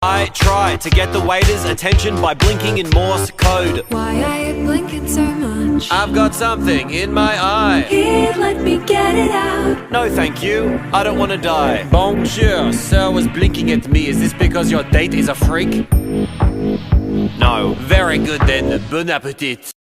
I try to get the waiter's attention by blinking in Morse code. Why are you blinking so much? I've got something in my eye. Here, let me get it out. No thank you, I don't want to die. Bonjour, sir was blinking at me. Is this because your date is a freak? No. Very good then, bon appetit.